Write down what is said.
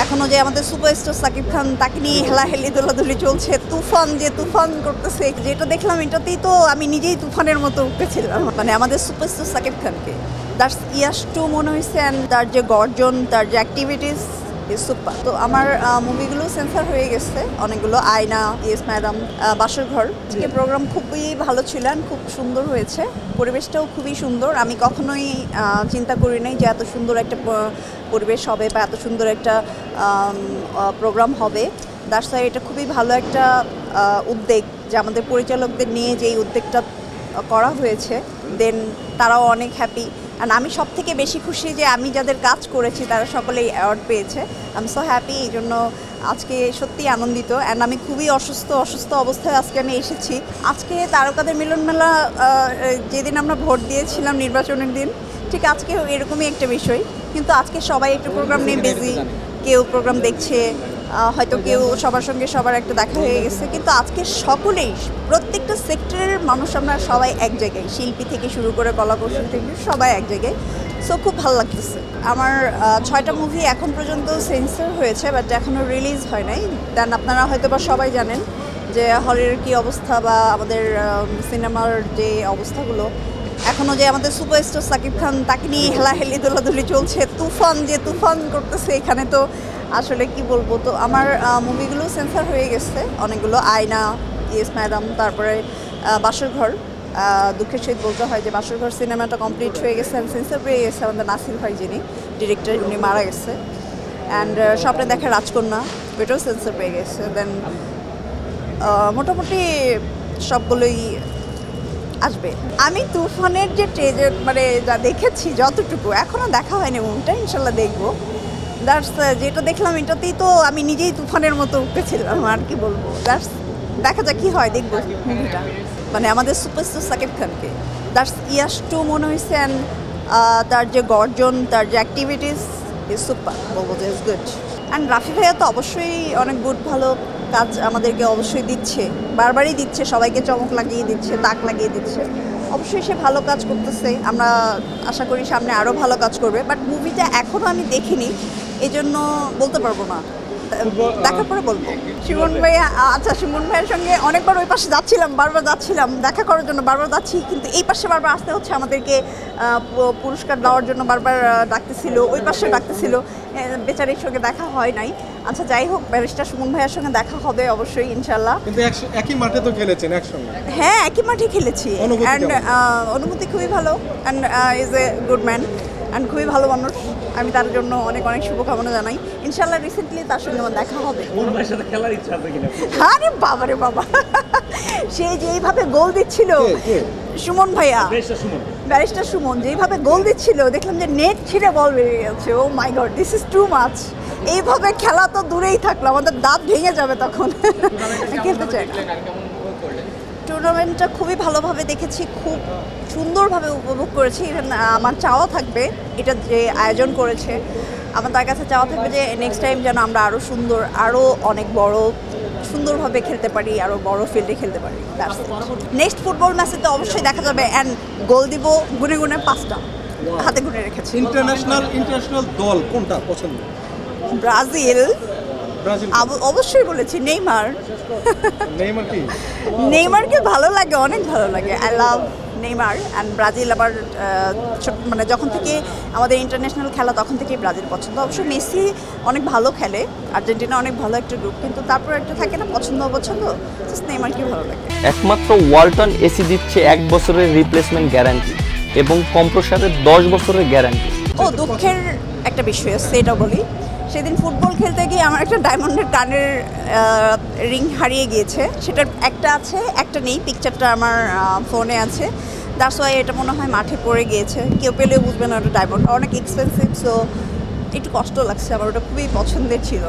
এখনো যে আমাদের সুপারস্টার সাকিব খান তাকে নিয়ে হেলাহেলি দোলাদুলি চলছে, তুফান যে তুফান করতেছে, যেটা দেখলাম এটাতেই তো আমি নিজেই তুফানের মতো উঠেছিলাম। মানে আমাদের সুপারস্টার সাকিব খানকে দ্যাটস ইয়াস টু মনে হয়েছে, অ্যান্ড তার যে গর্জন, তার যে অ্যাক্টিভিটিস সুপার। তো আমার মুভিগুলো সেন্সার হয়ে গেছে অনেকগুলো, আয়না, ইয়েস ম্যাডাম, বাসর ঘর। আজকে প্রোগ্রাম খুবই ভালো ছিল, খুব সুন্দর হয়েছে, পরিবেশটাও খুবই সুন্দর। আমি কখনোই চিন্তা করি নাই যে এত সুন্দর একটা পরিবেশ হবে বা এত সুন্দর একটা প্রোগ্রাম হবে। দ্যাটস ওয়াই এটা খুবই ভালো একটা উদ্যোগ, যে আমাদের পরিচালকদের নিয়ে যে এই উদ্যোগটা করা হয়েছে, দেন তারাও অনেক হ্যাপি। অ্যান্ড আমি সব থেকে বেশি খুশি যে আমি যাদের কাজ করেছি তারা সকলেই অ্যাওয়ার্ড পেয়েছে। আই এম সো হ্যাপি, এই জন্য আজকে সত্যিই আনন্দিত। অ্যান্ড আমি খুবই অসুস্থ অবস্থায় আজকে আমি এসেছি। আজকে তারকাদের মিলন মেলা, যেদিন আমরা ভোট দিয়েছিলাম নির্বাচনের দিন, ঠিক আজকে এরকমই একটা বিষয়, কিন্তু আজকে সবাই একটু প্রোগ্রাম নিয়ে বিজি, কেউ প্রোগ্রাম দেখছে, হয়তো কেউ সবার সঙ্গে সবার একটা দেখা হয়ে গেছে, কিন্তু আজকে সকলেই প্রত্যেকটা সেক্টরের মানুষ আমরা সবাই এক জায়গায়, শিল্পী থেকে শুরু করে কলা কৌশল থেকে সবাই এক জায়গায়। সো খুব ভালো লাগতেছে। আমার 6টা মুভি এখন পর্যন্ত সেন্সর হয়েছে, বাট এখনও রিলিজ হয় নাই। দেন আপনারা হয়তো বা সবাই জানেন যে হলের কী অবস্থা বা আমাদের সিনেমার যে অবস্থাগুলো, এখনও যে আমাদের সুপারস্টার সাকিব খান তাকে নিয়ে হেলাহেলি দোলাদুলি চলছে, তুফান যে তুফান করতেছে এখানে, তো আসলে কি বলবো। তো আমার মুভিগুলো সেন্সার হয়ে গেছে অনেকগুলো, আয়না, ইয়েস ম্যাডাম, তারপরে বাসর ঘর। দুঃখের সহিত বলতে হয় যে বাসর ঘর সিনেমাটা কমপ্লিট হয়ে গেছে, সেন্সার পেয়ে গেছে আমাদের নাসির ভাই, যিনি ডিরেক্টর, উনি মারা গেছে। অ্যান্ড স্বপ্নে দেখা রাজকন্যা, এটাও সেন্সার পেয়ে গেছে। দেন মোটামুটি সবগুলোই আসবে। আমি তুফানের যে ট্রেজার মানে যা দেখেছি যতটুকু, এখনও দেখা হয়নি মুভিটা, ইনশাল্লাহ দেখবো। দ্যাটস যেটা দেখলাম এটাতেই তো আমি নিজেই তুফানের মতো উঠেছিলাম, আর কি বলবো। দ্যাটস দেখা যাক কী হয়, দেখবো মুভিটা। মানে আমাদের সুপারস্টার সাকিব খানকে দ্যাটস ইয়াস টু মনে হয়েছে, অ্যান্ড তার যে গর্জন, তার যে অ্যাক্টিভিটিস সুপার, বলবো যে ইজ গুড। অ্যান্ড রাফি ভাইয়া তো অবশ্যই অনেক গুড, ভালো কাজ আমাদেরকে অবশ্যই দিচ্ছে, বারবারই দিচ্ছে, সবাইকে চমক লাগিয়ে দিচ্ছে, তাক লাগিয়ে দিচ্ছে। অবশ্যই সে ভালো কাজ করতেছে, আমরা আশা করি সামনে আরও ভালো কাজ করবে। বাট মুভিটা এখনও আমি দেখিনি, এই জন্য বলতে পারবো না, দেখার পরে বলবো। সুমন ভাইয়া, আচ্ছা, সুমন ভাইয়ের সঙ্গে অনেকবার ওই পাশে যাচ্ছিলাম, বারবার যাচ্ছিলাম দেখা করার জন্য, বারবার যাচ্ছি, কিন্তু এই পাশে বারবার আসতে হচ্ছে, আমাদেরকে পুরস্কার দেওয়ার জন্য বারবার ডাকতেছিল, ওই পাশে ডাকতেছিল, বেচারির সঙ্গে দেখা হয় নাই। আচ্ছা যাই হোক, ব্যারিস্টার সুমন ভাইয়ের সঙ্গে দেখা হবে অবশ্যই ইনশাল্লাহ। কিন্তু একই মাঠে তো খেলেছেন একসঙ্গে? হ্যাঁ, একই মাঠে খেলেছি। অ্যান্ড অনুভূতি খুবই ভালো, and is a good man, and খুবই ভালো মানুষ। আমি তার জন্য অনেক অনেক শুভকামনা জানাই। ইনশাল্লাহ রিসেন্টলি তার সঙ্গে আমার দেখা হবে। আরে বাবা রে বাবা, সে যেইভাবে গোল দিচ্ছিল সুমন ভাইয়া, ব্যারিস্টার সুমন যেইভাবে গোল দিচ্ছিল, দেখলাম যে নেট ছিঁড়ে বল বেরিয়ে গেছে। Oh my god, this is too much. এইভাবে খেলা তো দূরেই থাকলো, আমাদের দাঁত ভেঙে যাবে তখন, খেলতে চাই না। টুর্নামেন্টটা খুবই ভালোভাবে দেখেছি, খুব সুন্দরভাবে উপভোগ করেছি। ইভেন আমার চাওয়া থাকবে, এটা যে আয়োজন করেছে, আমার তার কাছে চাওয়া থাকবে যে নেক্সট টাইম যেন আমরা আরও সুন্দর, আরও অনেক বড় সুন্দরভাবে খেলতে পারি, আরও বড় ফিল্ডে খেলতে পারি। নেক্সট ফুটবল ম্যাচে তো অবশ্যই দেখা যাবে, অ্যান্ড গোল দিব গুনে গুনে 5টা হাতে গুনে রেখেছি। ইন্টারন্যাশনাল দল কোনটা পছন্দ? ব্রাজিল অবশ্যই বলেছি, নেইমারকে ভালো লাগে, অনেক ভালো লাগে। I love Neymar. And Brazil আবার মানে যখন থেকে আমাদের ইন্টারন্যাশনাল খেলা তখন থেকেই ব্রাজিল পছন্দ। অবশ্যই মেসি অনেক ভালো খেলে, আর্জেন্টিনা অনেক ভালো একটা গ্রুপ, কিন্তু তারপর একটা থাকে না পছন্দ অপছন্দ, নেইমারকে ভালো লাগে। একমাত্র ওয়ালটন এসি দিচ্ছে 1 বছরের রিপ্লেসমেন্ট গ্যারান্টি এবং কম্প্রেসারের 10 বছরের গ্যারান্টি। দুঃখের একটা বিষয় আছে, এটা বলি, সেদিন ফুটবল খেলতে গিয়ে আমার একটা ডায়মন্ডের কানের রিং হারিয়ে গিয়েছে। সেটার একটা আছে, একটা নেই, পিকচারটা আমার ফোনে আছে। দ্যাটস ওয়াই এটা মনে হয় মাঠে পড়ে গিয়েছে, কেউ পেলেও বুঝবে না ওটা ডায়মন্ড, অনেক এক্সপেন্সিভ। সো একটু কষ্ট লাগছে, আমার ওটা খুবই পছন্দের ছিল।